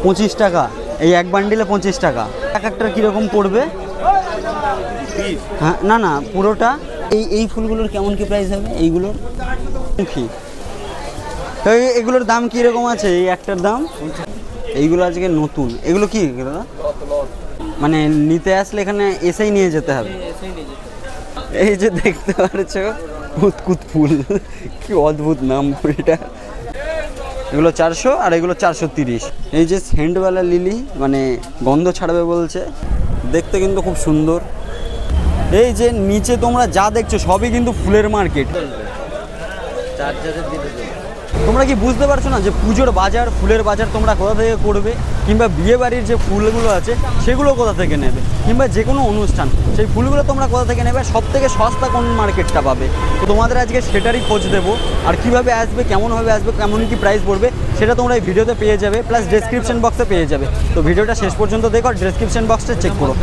25 টাকা, এই এক বান্ডিলে 25 টাকা। এক একটার কীরকম পড়বে? হ্যাঁ, না না পুরোটা। এই ফুলগুলোর কেমন কি প্রাইস হবে? এইগুলোর কি, এগুলোর দাম কীরকম আছে? এই একটার দাম, এইগুলো আজকে নতুন। এগুলো কি দাদা? মানে নিতে আসলে এখানে এসেই নিয়ে যেতে হবে? এই যে দেখতে পাচ্ছ কুতকুত ফুল, কি অদ্ভুত নাম ফুলটা। এগুলো 400 আর এগুলো 430। এই যে সেন্টওয়ালা লিলি, মানে গন্ধ ছাড়বে বলছে, দেখতে কিন্তু খুব সুন্দর। এই যে নিচে তোমরা যা দেখছো সবই কিন্তু ফুলের মার্কেট। তোমরা কি বুঝতে পারছো না যে পুজোর বাজার, ফুলের বাজার তোমরা কোথা থেকে করবে, কিংবা বিয়ে বাড়ির যে ফুলগুলো আছে সেগুলো কোথা থেকে নেবে, কিংবা যে কোনো অনুষ্ঠান সেই ফুলগুলো তোমরা কোথা থেকে নেবে, সব থেকে সস্তা কোন মার্কেটটা পাবে? তো তোমাদের আজকে সেটারই খোঁজ দেবো। আর কীভাবে আসবে, কেমনভাবে আসবে, কেমন কি প্রাইস পড়বে সেটা তোমরা এই ভিডিওতে পেয়ে যাবে, প্লাস ডেসক্রিপশন বক্সে পেয়ে যাবে। তো ভিডিওটা শেষ পর্যন্ত দেখো, ডেসক্রিপশন বক্সটা চেক করো।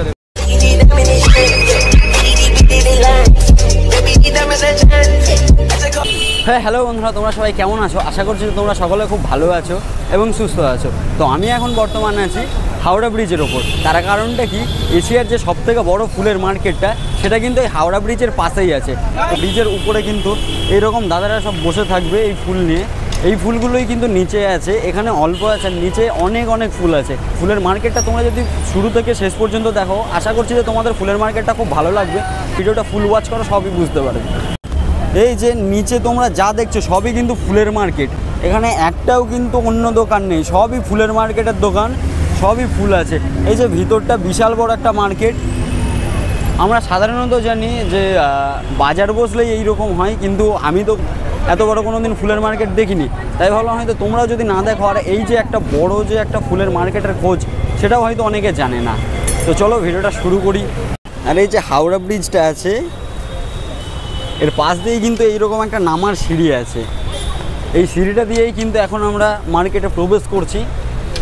হ্যাঁ, হ্যালো বন্ধুরা, তোমরা সবাই কেমন আছো? আশা করছি তোমরা সকলে খুব ভালো আছো এবং সুস্থ আছো। তো আমি এখন বর্তমানে আছি হাওড়া ব্রিজের ওপর। তার কারণটা কি, এশিয়ার যে সবথেকে বড় ফুলের মার্কেটটা সেটা কিন্তু এই হাওড়া ব্রিজের পাশেই আছে। ব্রিজের উপরে কিন্তু এইরকম দাদারা সব বসে থাকবে এই ফুল নিয়ে। এই ফুলগুলোই কিন্তু নিচে আছে, এখানে অল্প আছে, নিচে অনেক অনেক ফুল আছে। ফুলের মার্কেটটা তোমরা যদি শুরু থেকে শেষ পর্যন্ত দেখো, আশা করছি যে তোমাদের ফুলের মার্কেটটা খুব ভালো লাগবে। ভিডিওটা ফুল ওয়াচ করো, সবই বুঝতে পারবে। এই যে নিচে তোমরা যা দেখছো সবই কিন্তু ফুলের মার্কেট। এখানে একটাও কিন্তু অন্য দোকান নেই, সবই ফুলের মার্কেটের দোকান, সবই ফুল আছে। এই যে ভিতরটা বিশাল বড় একটা মার্কেট। আমরা সাধারণত জানি যে বাজার বসলেই এইরকম হয়, কিন্তু আমি তো এত বড় কোনো দিন ফুলের মার্কেট দেখিনি। তাই ভাবলাম হয়তো তোমরাও যদি না দেখো, আর এই যে একটা বড় যে একটা ফুলের মার্কেটের খোঁজ সেটাও হয়তো অনেকে জানে না। তো চলো ভিডিওটা শুরু করি। আর এই যে হাওড়া ব্রিজটা আছে, এর পাশ দিয়েই কিন্তু এইরকম একটা নামার সিঁড়ি আছে। এই সিঁড়িটা দিয়েই কিন্তু এখন আমরা মার্কেটে প্রবেশ করছি।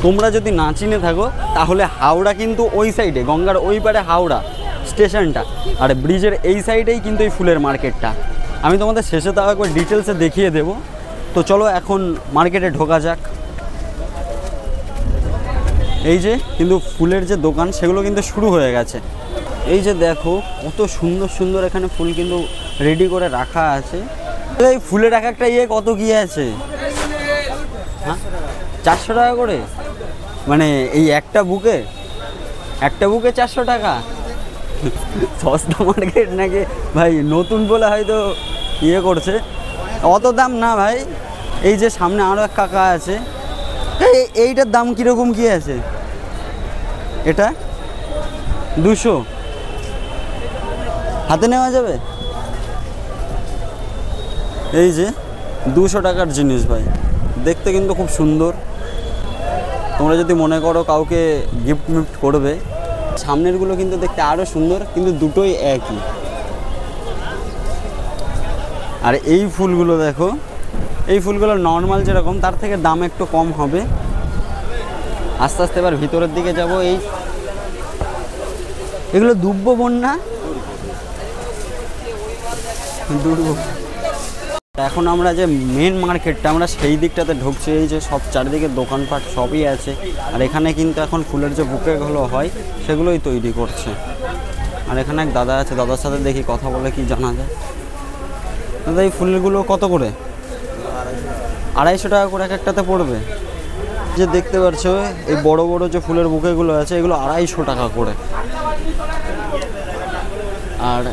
তোমরা যদি না চিনে থাকো তাহলে হাওড়া কিন্তু ওই সাইডে, গঙ্গার ওই পারে হাওড়া স্টেশনটা, আর ব্রিজের এই সাইডেই কিন্তু এই ফুলের মার্কেটটা। আমি তোমাদের শেষে তাও একবার ডিটেলসে দেখিয়ে দেবো। তো চলো এখন মার্কেটে ঢোকা যাক। এই যে কিন্তু ফুলের যে দোকান সেগুলো কিন্তু শুরু হয়ে গেছে। এই যে দেখো কত সুন্দর সুন্দর এখানে ফুল কিন্তু রেডি করে রাখা আছে। এই ফুলের এক একটা কত কি আছে? হ্যাঁ, 400 টাকা করে, মানে এই একটা বুকে 400 টাকা। সস্তা মার্কেট নাকি ভাই? নতুন বলে হয়তো করছে, অত দাম না ভাই। এই যে সামনে আরও এক কাকা আছে, এইটার দাম কীরকম কি আছে? এটা 200, হাতে নেওয়া যাবে? এই যে 200 টাকার জিনিস ভাই, দেখতে কিন্তু খুব সুন্দর। তোমরা যদি মনে করো কাউকে গিফট করবে, সামনেরগুলো কিন্তু দেখতে আরও সুন্দর, কিন্তু দুটোই একই। আর এই ফুলগুলো দেখো, এই ফুলগুলো নর্মাল যেরকম তার থেকে দাম একটু কম হবে। আস্তে আস্তে এবার ভিতরের দিকে যাব। এগুলো দুব্ব বন না? এখন আমরা যে মেন মার্কেটটা, আমরা সেই দিকটাতে ঢুকছি। এই যে সব চারিদিকে দোকানপাট সবই আছে, আর এখানে কিন্তু এখন ফুলের যে বুকেগুলো হয় সেগুলোই তৈরি করছে। আর এখানে এক দাদা আছে, দাদার সাথে দেখি কথা বলে কি জানা যায়। দাদা এই ফুলগুলো কত করে? 250 টাকা করে এক একটাতে পড়বে। যে দেখতে পাচ্ছ এই বড় বড় যে ফুলের বুকেগুলো আছে এগুলো 250 টাকা করে। আর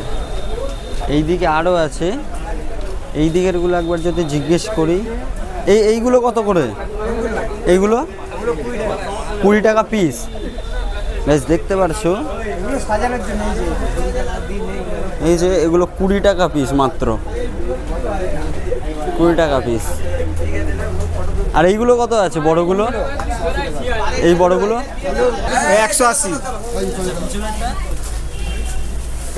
এই দিকে আরও আছে, এই দিকেরগুলো একবার যদি জিজ্ঞেস করি, এইগুলো কত করে? এইগুলো 20 টাকা পিস। বেশ, দেখতে পারছো এই যে এগুলো 20 টাকা পিস, মাত্র 20 টাকা পিস। আর এইগুলো কত আছে বড়গুলো? এই বড়গুলো 180,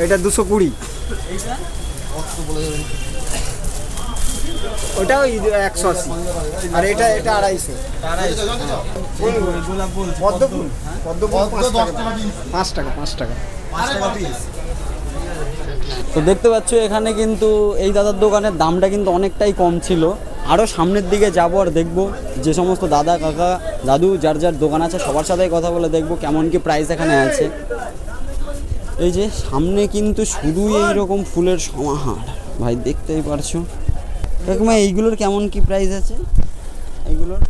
এটা 220, ওটা ওই 180, আর এটা 250। পাঁচ টাকা। তো দেখতে পাচ্ছ এখানে কিন্তু এই দাদার দোকানের দামটা কিন্তু অনেকটাই কম ছিল। আরও সামনের দিকে যাব আর দেখব যে সমস্ত দাদা কাকা দাদু যার যার দোকান আছে সবার সাথে কথা বলে দেখব কেমন কি প্রাইস এখানে আছে। এই যে সামনে কিন্তু শুধুই এইরকম ফুলের সমাহার ভাই, দেখতেই পারছো। কাকিমা এইগুলোর কেমন কি প্রাইস আছে? এইগুলোর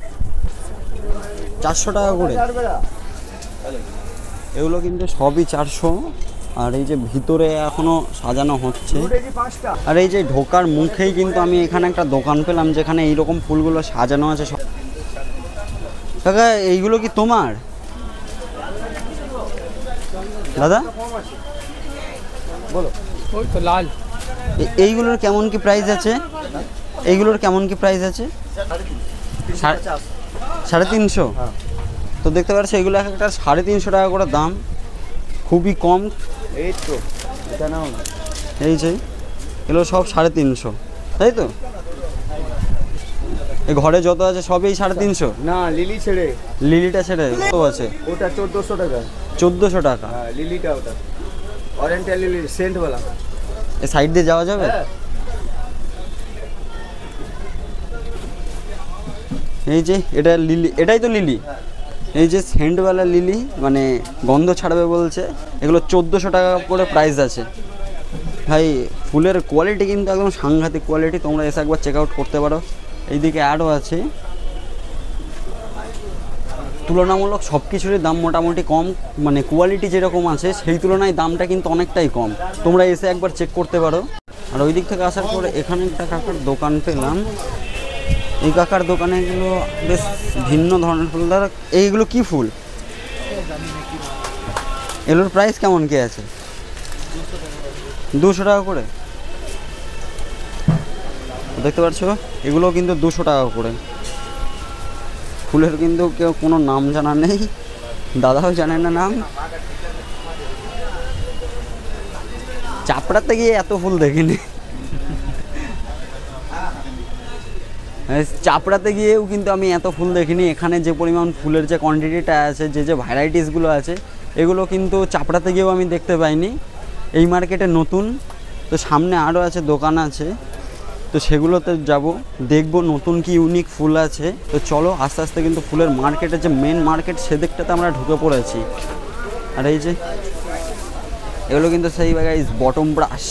400 টাকা করে, এগুলো কিন্তু সবই 400। আর এই যে ভিতরে এখনো সাজানো হচ্ছে। আর এই যে ঢোকার মুখেই কিন্তু আমি এখানে একটা দোকান পেলাম যেখানে এইরকম ফুলগুলো সাজানো আছে সব। কাকা এইগুলো কি তোমার দাদা? বলো। ওই তো লাল। এইগুলোর কেমন কি প্রাইস আছে? এইগুলোর কেমন কি প্রাইস আছে? 350। তো দেখতে পাচ্ছ এগুলো এক একটা 350 টাকা করে দাম, খুবই কম। এই তো এটা নাও না, এই যে এগুলো সব 350, তাই তো? এই ঘরে যত আছে সবই 350। না লিলি ছেড়ে, লিলিটা ছেড়ে কত আছে? ওটা 1400 টাকা। 1400 টাকা। হ্যাঁ লিলিটা, ওটা অরেন্টাল লিলি সেন্টওয়ালা। এই সাইড দিয়ে যাওয়া যাবে? এই যে এটা লিলি, এটাই তো লিলি। এই যে সেন্টওয়ালা লিলি, মানে গন্ধ ছাড়বে বলছে। এগুলো 1400 টাকা করে প্রাইস আছে। ভাই ফুলের কোয়ালিটি কিন্তু একদম সাংঘাতিক কোয়ালিটি, তোমরা এসে একবার চেক আউট করতে পারো। এইদিকে অ্যাডও আছে। তুলনামূলক সব কিছুরই দাম মোটামুটি কম, মানে কোয়ালিটি যেরকম আছে সেই তুলনায় দামটা কিন্তু অনেকটাই কম, তোমরা এসে একবার চেক করতে পারো। আর ওই দিক থেকে আসার পরে এখানে একটা কাকার দোকান পেলাম। এই কাকার দোকানে এগুলো বেশ ভিন্ন ধরনের ফুল। দ্বারা এইগুলো কি ফুল? এগুলোর প্রাইস কেমন কি আছে? 200 টাকা করে। দেখতে পাচ্ছ এগুলো কিন্তু 200 টাকা করে। ফুলের কিন্তু কেউ কোনো নাম জানা নেই, দাদাও জানে না নাম। চাপড়াতে গিয়ে এত ফুল দেখিনি, চাপড়াতে গিয়েও কিন্তু আমি এত ফুল দেখিনি। এখানে যে পরিমাণ ফুলের যে কোয়ান্টিটিটা আছে, যে ভ্যারাইটিসগুলো আছে, এগুলো কিন্তু চাপড়াতে গিয়েও আমি দেখতে পাইনি। এই মার্কেটে নতুন, তো সামনে আরও আছে দোকান আছে, তো সেগুলোতে যাব, দেখব নতুন কি ইউনিক ফুল আছে। তো চলো আস্তে আস্তে কিন্তু ফুলের মার্কেটের যে মেন মার্কেট সেদিকটাতে আমরা ঢুকে পড়েছি। আর এই যে এগুলো কিন্তু সেই গাইস বটম ব্রাশ।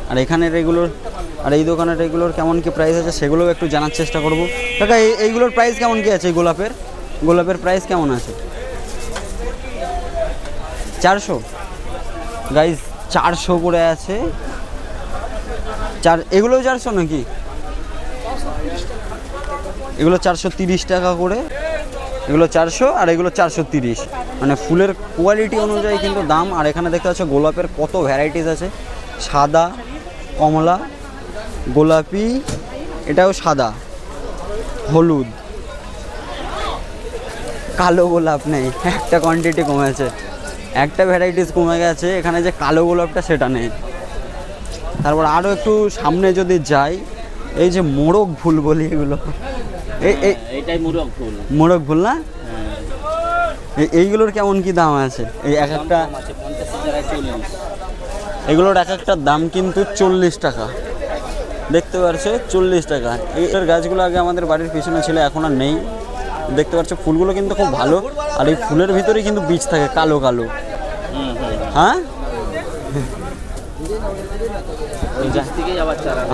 আর এখানের এগুলোর, আর এই দোকানের এগুলোর কেমন কি প্রাইস আছে সেগুলোও একটু জানার চেষ্টা করব। কাকা এইগুলোর প্রাইস কেমন কি আছে? গোলাপের প্রাইস কেমন আছে? 400 গাইস, 400 করে আছে। এগুলোও 400 নাকি? এগুলো 430 টাকা করে, এগুলো 400 আর এগুলো 430। মানে ফুলের কোয়ালিটি অনুযায়ী কিন্তু দাম। আর এখানে দেখতে পাচ্ছ গোলাপের কত ভ্যারাইটিস আছে, সাদা, কমলা, গোলাপি, এটাও সাদা, হলুদ, কালো গোলাপ নেই, একটা কোয়ান্টিটি কমেছে, একটা ভ্যারাইটিস কমে গেছে। এখানে যে কালো গোলাপটা সেটা নেই। তারপর আরও একটু সামনে যদি যাই, এই যে মোরগ ফুল বলি এগুলো, এইটাই মোরগ ফুল। মোরগ ফুল না? এইগুলোর কেমন কি দাম আছে? এই এক একটা, এগুলোর এক একটার দাম কিন্তু 40 টাকা। দেখতে পারছো 40 টাকা। এইটার গাছগুলো আগে আমাদের বাড়ির পিছনে ছিল, এখন আর নেই। দেখতে পাচ্ছ ফুলগুলো কিন্তু খুব ভালো। আর এই ফুলের ভিতরেই কিন্তু বীজ থাকে কালো কালো। হ্যাঁ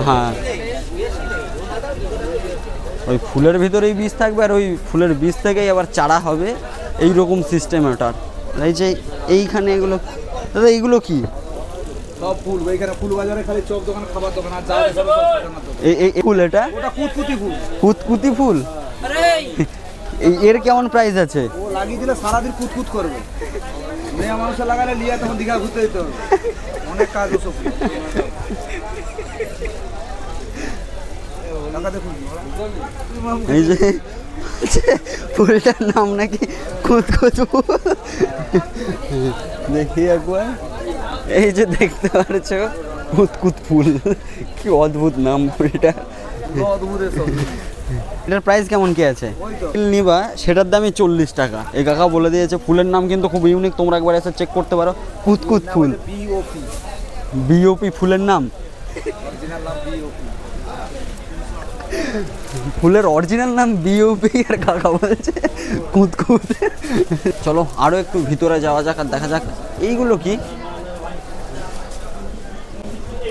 হ্যাঁ, ওই ফুলের ভিতরেই বীজ থাকবে আর ওই ফুলের বীজ থেকেই আবার চারা হবে, এই রকম সিস্টেম ওটার। এই যে এইখানে এগুলো, দাদা এইগুলো কি? সব ফুল ওইখানে ফুল বাজারে খালি চপ দোকান, খাবার দোকান আর যা এই ফুল, এটা কুতকুতি ফুল। কুতকুতি ফুল। এর কেমন প্রাইস আছে? ও লাগিয়ে দিলে সারাদিন কুতকুত করবে। মেয়ে মানুষ লাগালে লিয়া তখন দীঘা ঘুরতে যেতে হবে, অনেক কাজ ওসব। এই যে ফুলটার নাম নাকি কুতকুত ফুল, দেখি একবার। এই যে দেখতে পাচ্ছ কুতকুত ফুল, কি অদ্ভুত নাম ফুলটা। এটার প্রাইস কেমন কি আছে? নিবা সেটার দামই 40 টাকা। এই কাকা বলে দিয়েছে ফুলের নাম কিন্তু খুব ইউনিক, তোমরা একবার এসে চেক করতে পারো। কুতকুত ফুল, বিওপি ফুলের নাম। ফুলের অরিজিনাল নাম বিউপি আর কাকা বলছে কুতকুত। চলো আরও একটু ভিতরে যাওয়া যাক আর দেখা যাক এইগুলো কি।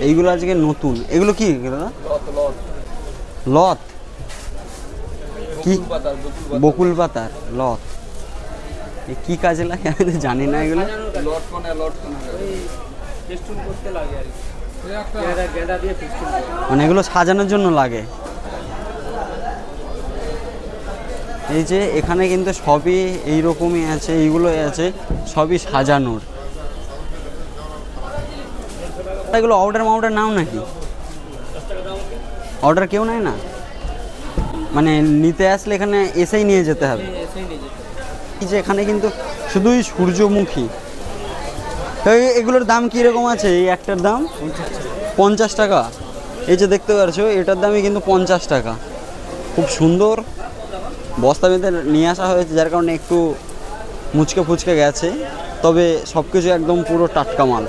এইগুলো আজকে নতুন, এগুলো কি দাদা? লত কি? বকুল পাতার লত। কি কাজে লাগে আমি তো জানি না এগুলো। মানে এগুলো সাজানোর জন্য লাগে। এই যে এখানে কিন্তু সবই এইরকমই আছে, এইগুলোই আছে সবই সাজানোর। এগুলো অর্ডার নাও নাকি? অর্ডার কেউ নেয় না, মানে নিতে আসলে এখানে এসেই নিয়ে যেতে হবে। এই যে এখানে কিন্তু শুধুই সূর্যমুখী। এগুলোর দাম কীরকম আছে? এই একটার দাম 50 টাকা। এই যে দেখতে পাচ্ছ এটার দামই কিন্তু 50 টাকা। খুব সুন্দর বস্তা বেঁধে নিয়ে আসা হয়েছে, যার কারণে একটু মুচকে ফুচকে গেছে, তবে সব কিছু একদম পুরো টাটকা মাল।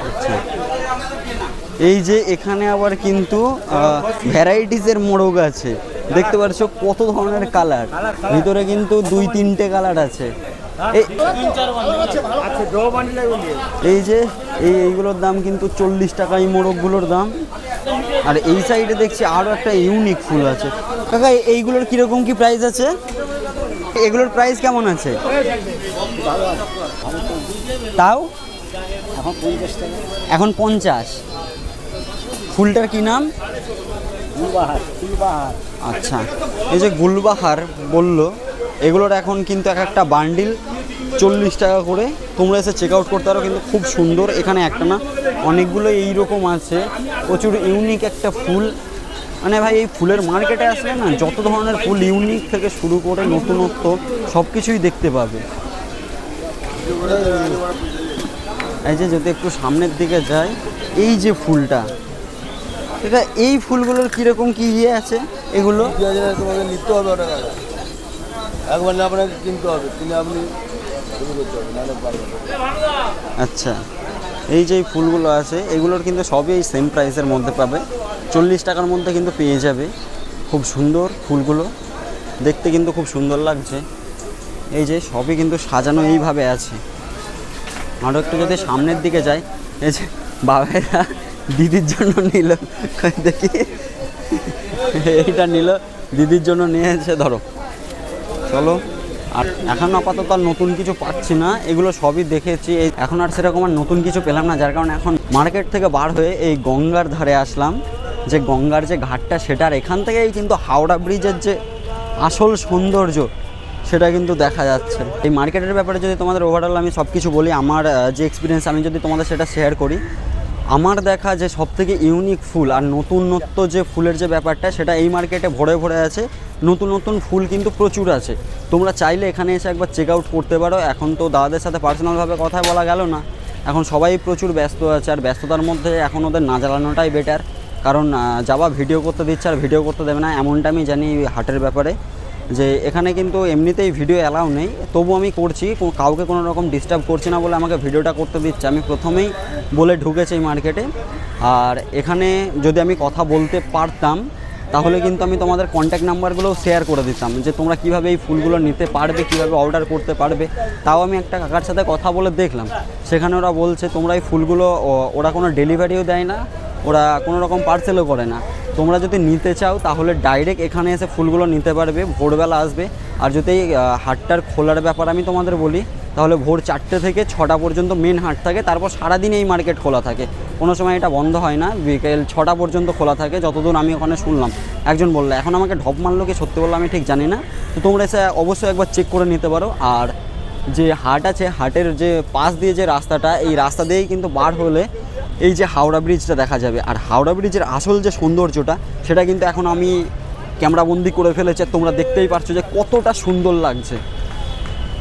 আচ্ছা, এই যে এখানে আবার কিন্তু ভ্যারাইটিসের মোড়ক আছে, দেখতে পাচ্ছ কত ধরনের কালার, ভিতরে কিন্তু 2-3টে কালার আছে। এই যে এইগুলোর দাম কিন্তু 40 টাকা এই মোড়কগুলোর দাম। আর এই সাইডে দেখছি আরও একটা ইউনিক ফুল আছে। কাকা এইগুলোর কীরকম কি প্রাইস আছে? এগুলোর প্রাইস কেমন আছে? তাও এখন 50। ফুলটার কি নাম? আচ্ছা, এই যে গুলবাহার বললো, এগুলোর এখন কিন্তু এক একটা বান্ডিল 40 টাকা করে। তোমরা এসে চেক আউট করতে পারো, কিন্তু খুব সুন্দর। এখানে একটা না অনেকগুলো এইরকম আছে, প্রচুর ইউনিক একটা ফুল। মানে ভাই এই ফুলের মার্কেটে আসলে না যত ধরনের ফুল ইউনিক থেকে শুরু করে নতুনত্ব সব কিছুই দেখতে পাবে। এই যে যদি একটু সামনের দিকে যাই, এই যে ফুলটা, এটা এই ফুলগুলোর কীরকম কী ইয়ে আছে? এগুলো তোমাকে নিতে হবে ওটা, একবার না আপনাকে কিনতে হবে, কিনে আপনি আচ্ছা, এই যে ফুলগুলো আছে এগুলোর কিন্তু সবই এই সেম প্রাইসের মধ্যে পাবে, 40 টাকার মধ্যে কিন্তু পেয়ে যাবে। খুব সুন্দর ফুলগুলো দেখতে, কিন্তু খুব সুন্দর লাগছে। এই যে সবই কিন্তু সাজানো এইভাবে আছে। আরও একটু যদি সামনের দিকে যাই, এই যে বাবারা দিদির জন্য নিল, দেখি এইটা নিল দিদির জন্য নিয়েছে, ধরো চলো। আর এখন আপাতত আর নতুন কিছু পাচ্ছি না, এগুলো সবই দেখেছি। এখন আর সেরকম আর নতুন কিছু পেলাম না, যার কারণে এখন মার্কেট থেকে বার হয়ে এই গঙ্গার ধারে আসলাম। যে গঙ্গার যে ঘাটটা, সেটার এখান থেকেই কিন্তু হাওড়া ব্রিজের যে আসল সৌন্দর্য সেটা কিন্তু দেখা যাচ্ছে। এই মার্কেটের ব্যাপারে যদি তোমাদের ওভারঅল আমি সব কিছু বলি, আমার যে এক্সপিরিয়েন্স আমি যদি তোমাদের সেটা শেয়ার করি, আমার দেখা যে সবথেকে ইউনিক ফুল আর নতুনত্ব যে ফুলের যে ব্যাপারটা, সেটা এই মার্কেটে ভরে ভরে আছে। নতুন নতুন ফুল কিন্তু প্রচুর আছে, তোমরা চাইলে এখানে এসে একবার চেক আউট করতে পারো। এখন তো দাদাদের সাথে পার্সোনালভাবে কথা বলা গেল না, এখন সবাই প্রচুর ব্যস্ত আছে, আর ব্যস্ততার মধ্যে এখন ওদের না জ্বালানোটাই বেটার। কারণ যাবা ভিডিও করতে দিচ্ছে আর ভিডিও করতে দেবে না, এমনটা আমি জানি হাটের ব্যাপারে। যে এখানে কিন্তু এমনিতেই ভিডিও অ্যালাউ নেই, তবু আমি করছি, কাউকে কোনো রকম ডিস্টার্ব করছি না বলে আমাকে ভিডিওটা করতে দিচ্ছে। আমি প্রথমেই বলে ঢুকেছি এই মার্কেটে। আর এখানে যদি আমি কথা বলতে পারতাম তাহলে কিন্তু আমি তোমাদের কন্ট্যাক্ট নাম্বারগুলোও শেয়ার করে দিতাম, যে তোমরা কীভাবে এই ফুলগুলো নিতে পারবে, কীভাবে অর্ডার করতে পারবে। তাও আমি একটা কাকার সাথে কথা বলে দেখলাম, সেখানে ওরা বলছে তোমরা এই ফুলগুলো, ওরা কোনো ডেলিভারিও দেয় না, ওরা কোনো রকম পার্সেলও করে না। তোমরা যদি নিতে চাও তাহলে ডাইরেক্ট এখানে এসে ফুলগুলো নিতে পারবে, ভোরবেলা আসবে। আর যদি হাটটার খোলার ব্যাপার আমি তোমাদের বলি, তাহলে ভোর 4টে থেকে 6টা পর্যন্ত মেন হাট থাকে, তারপর সারাদিন এই মার্কেট খোলা থাকে, কোনো সময় এটা বন্ধ হয় না। বিকেল 6টা পর্যন্ত খোলা থাকে যতদূর আমি ওখানে শুনলাম, একজন বললো। এখন আমাকে ঢপ মারলো কি সত্যি বললো আমি ঠিক জানি না, তো তোমরা এসে অবশ্যই একবার চেক করে নিতে পারো। আর যে হাট আছে, হাটের যে পাশ দিয়ে যে রাস্তাটা, এই রাস্তা দিয়েই কিন্তু বার হলে এই যে হাওড়া ব্রিজটা দেখা যাবে। আর হাওড়া ব্রিজের আসল যে সৌন্দর্যটা, সেটা কিন্তু এখন আমি ক্যামেরাবন্দি করে ফেলেছি, তোমরা দেখতেই পারছো যে কতটা সুন্দর লাগছে।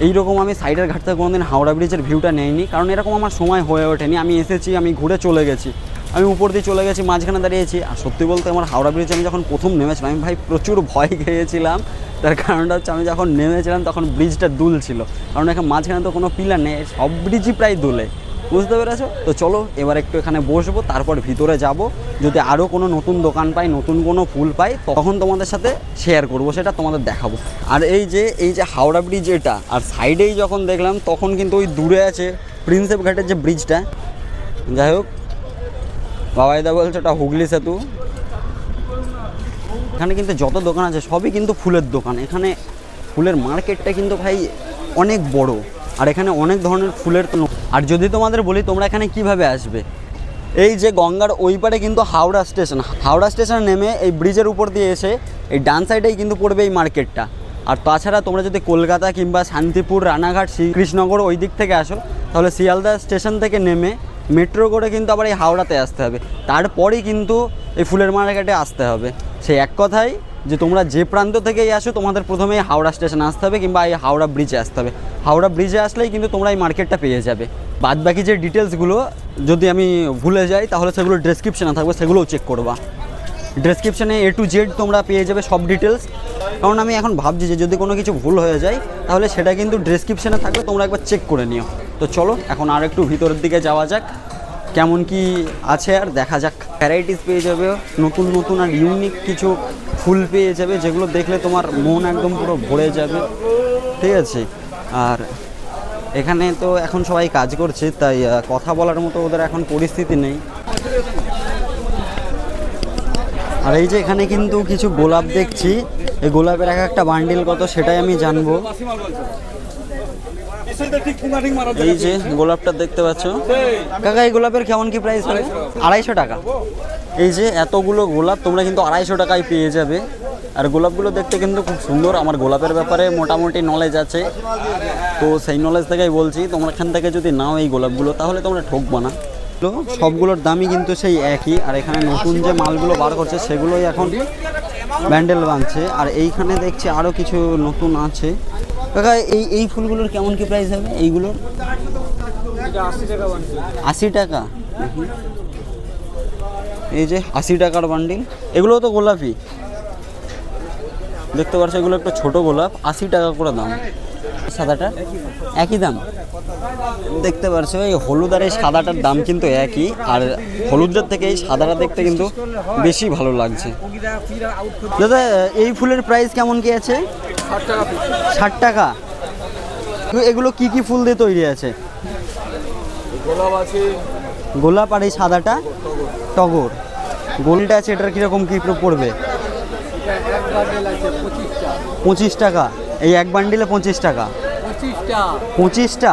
এইরকম আমি সাইডের ঘাট থেকে কোনোদিন হাওড়া ব্রিজের ভিউটা নেইনি, কারণ এরকম আমার সময় হয়ে ওঠেনি। আমি এসেছি, আমি ঘুরে চলে গেছি, আমি উপর দিয়ে চলে গেছি, মাঝখানে দাঁড়িয়েছি। আর সত্যি বলতে আমার হাওড়া ব্রিজে আমি যখন প্রথম নেমেছিলাম, আমি ভাই প্রচুর ভয় খেয়েছিলাম। তার কারণটা হচ্ছে আমি যখন নেমেছিলাম তখন ব্রিজটা দুল ছিল, কারণ এখানে মাঝখানে তো কোনো পিলার নেই, সব ব্রিজই প্রায় দুলে। বুঝতে পেরেছো? তো চলো এবার একটু এখানে বসবো, তারপর ভিতরে যাব, যদি আরও কোনো নতুন দোকান পাই, নতুন কোনো ফুল পাই, তখন তোমাদের সাথে শেয়ার করব, সেটা তোমাদের দেখাবো। আর এই যে হাওড়া ব্রিজ এটা, আর সাইডেই যখন দেখলাম তখন কিন্তু ওই দূরে আছে প্রিন্সেপ ঘাটের যে ব্রিজটা। যাই হোক, বাবাইদা বলছে ওটা হুগলি সেতু। এখানে কিন্তু যত দোকান আছে সবই কিন্তু ফুলের দোকান। এখানে ফুলের মার্কেটটা কিন্তু ভাই অনেক বড়, আর এখানে অনেক ধরনের ফুলের। আর যদি তোমাদের বলি তোমরা এখানে কিভাবে আসবে, এই যে গঙ্গার ওই পারে কিন্তু হাওড়া স্টেশন, হাওড়া স্টেশনে নেমে এই ব্রিজের উপর দিয়ে এসে এই ডান সাইডেই কিন্তু পড়বে এই মার্কেটটা। আর তাছাড়া তোমরা যদি কলকাতা কিংবা শান্তিপুর, রানাঘাট, কৃষ্ণনগর ওই দিক থেকে আসো, তাহলে শিয়ালদা স্টেশন থেকে নেমে মেট্রো করে কিন্তু আবার এই হাওড়াতে আসতে হবে, তারপরেই কিন্তু এই ফুলের মার্কেটে আসতে হবে। সেই এক কথাই যে তোমরা যে প্রান্ত থেকেই আসো তোমাদের প্রথমেই হাওড়া স্টেশনে আসতে হবে কিংবা এই হাওড়া ব্রিজে আসতে হবে। হাওড়া ব্রিজে আসলেই কিন্তু তোমরা এই মার্কেটটা পেয়ে যাবে। বাদ বাকি যে ডিটেলসগুলো যদি আমি ভুলে যাই তাহলে সেগুলো ডেসক্রিপশানে থাকবে, সেগুলোও চেক করবা। ডেসক্রিপশানে A to Z তোমরা পেয়ে যাবে সব ডিটেলস। কারণ আমি এখন ভাবছি যে যদি কোনো কিছু ভুল হয়ে যায় তাহলে সেটা কিন্তু ডেসক্রিপশানে থাকবে, তোমরা একবার চেক করে নিও। তো চলো এখন আর একটু ভিতরের দিকে যাওয়া যাক, কেমন কি আছে আর দেখা যাক। ভ্যারাইটিস পেয়ে যাবে, নতুন নতুন আর ইউনিক কিছু ফুল পেয়ে যাবে, যেগুলো দেখলে তোমার মন একদম পুরো ভরে যাবে, ঠিক আছে? আর এখানে তো এখন সবাই কাজ করছে, তাই কথা বলার মতো ওদের এখন পরিস্থিতি নেই। আর এই যে এখানে কিন্তু কিছু গোলাপ দেখছি, এই গোলাপের একটা বান্ডিল কত সেটাই আমি জানবো। এই যে গোলাপটা দেখতে পাচ্ছ কাকা, এই গোলাপের কেমন কি প্রাইস হবে? 250 টাকা। এই যে এতগুলো গোলাপ তোমরা কিন্তু 250 টাকায় পেয়ে যাবে। আর গোলাপগুলো দেখতে কিন্তু খুব সুন্দর। আমার গোলাপের ব্যাপারে মোটামুটি নলেজ আছে, তো সেই নলেজ থেকেই বলছি, তোমরা এখান থেকে যদি নাও এই গোলাপগুলো তাহলে তোমরা ঠকবা না। সবগুলোর দামই কিন্তু সেই একই। আর এখানে নতুন যে মালগুলো বার করছে সেগুলোই এখন ব্যান্ডেল বাঁধছে। আর এইখানে দেখছি আরও কিছু নতুন আছে। কাকা এই ফুলগুলোর কেমন কি প্রাইস হবে? এইগুলোর 80 টাকা। এই যে 80 টাকার বান্ডিল, এগুলো তো গোলাপি দেখতে পাচ্ছ, এগুলো একটু ছোট গোলাপ, 80 টাকা করে দাম। সাদাটা একই দাম দেখতে পাচ্ছ। এই হলুদ আর এই সাদাটার দাম কিন্তু একই, আর হলুদের থেকে এই সাদাটা দেখতে কিন্তু বেশি ভালো লাগছে। দাদা এই ফুলের প্রাইস কেমন কি আছে? 60 টাকা। এগুলো কি কি ফুল দিয়ে তৈরি আছে? গোলাপ আছে, গোলাপ, আর এই সাদাটা টগর। গোলটা আছে, এটার কীরকম কী পড়বে? 25 টাকা। এই এক বান্ডিলে 25 টাকা। 25টা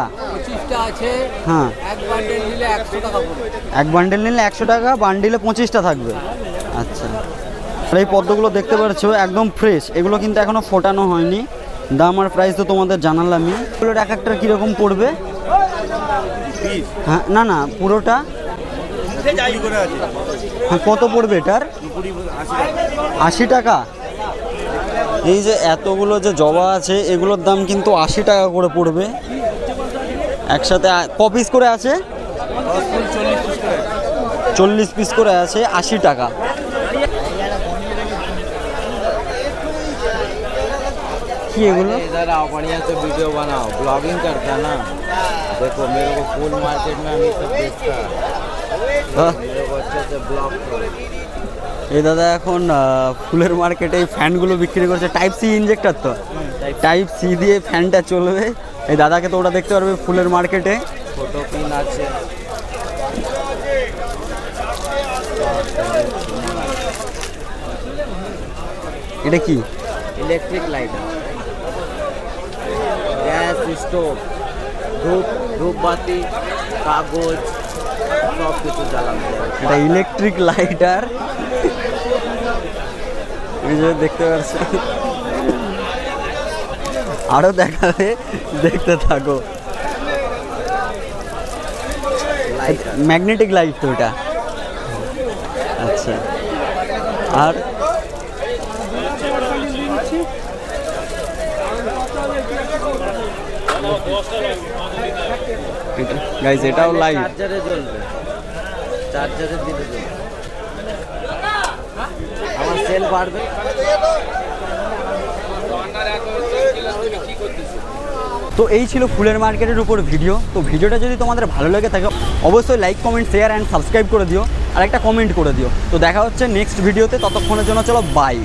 আছে। হ্যাঁ, এক বান্ডেল নিলে 100 টাকা পড়বে। এক বান্ডিল নিলে 100 টাকা, বান্ডিলে 25টা থাকবে। আচ্ছা, আর এই পদ্মগুলো দেখতে পাচ্ছ একদম ফ্রেশ, এগুলো কিন্তু এখনও ফোটানো হয়নি। দাম আর প্রাইস তো তোমাদের জানালামই। এগুলোর এক একটার কীরকম পড়বে? হ্যাঁ, না না পুরোটা। হ্যাঁ, কত পড়বে এটার? 80 টাকা। এই যে এতগুলো যে জবা আছে এগুলোর দাম কিন্তু 80 টাকা করে পড়বে। একসাথে ক পিস করে আছে? 40 পিস করে আছে, 80 টাকা। কি এগুলো? इधर आओ, बढ़िया से वीडियो बनाओ, ब्लॉगिंग करता ना। देखो मेरे को फूल मार्केट में अभी सब बेचता है, मेरे को अच्छे से ब्लॉग करो। এই দাদা এখন ফুলের মার্কেটে এই ফ্যানগুলো বিক্রি করছে, টাইপ সি ইনজেক্টর। তো টাইপ সি দিয়ে ফ্যানটা চলবে। এই দাদাকে তো ওটা দেখতে পারবে ফুলের মার্কেটে। फोटो पिन আছে। এটা কি? ইলেকট্রিক লাইট, গ্যাস স্টোভ, ধূপবাতি, কাগজ সব কিছু জ্বালানো যায়। এটা ইলেকট্রিক লাইটার। এই যে দেখতে পাচ্ছি, আরো দেখাবে, দেখতে থাকো। ম্যাগনেটিক লাইট তো এটা। আচ্ছা, আর গাইস এটাও লাইট। চার্জারে জ্বলবে, চার্জারে দিতে জ্বলবে। আমার সেল বাড়বে। তো এই ছিল ফুলের মার্কেটের উপর ভিডিও। তো ভিডিওটা যদি তোমাদের ভালো লাগে থাকে অবশ্যই like comment share and subscribe করে দিও আর একটা কমেন্ট করে দিও। তো দেখা হচ্ছে নেক্সট ভিডিওতে, ততক্ষণের জন্য চলো বাই।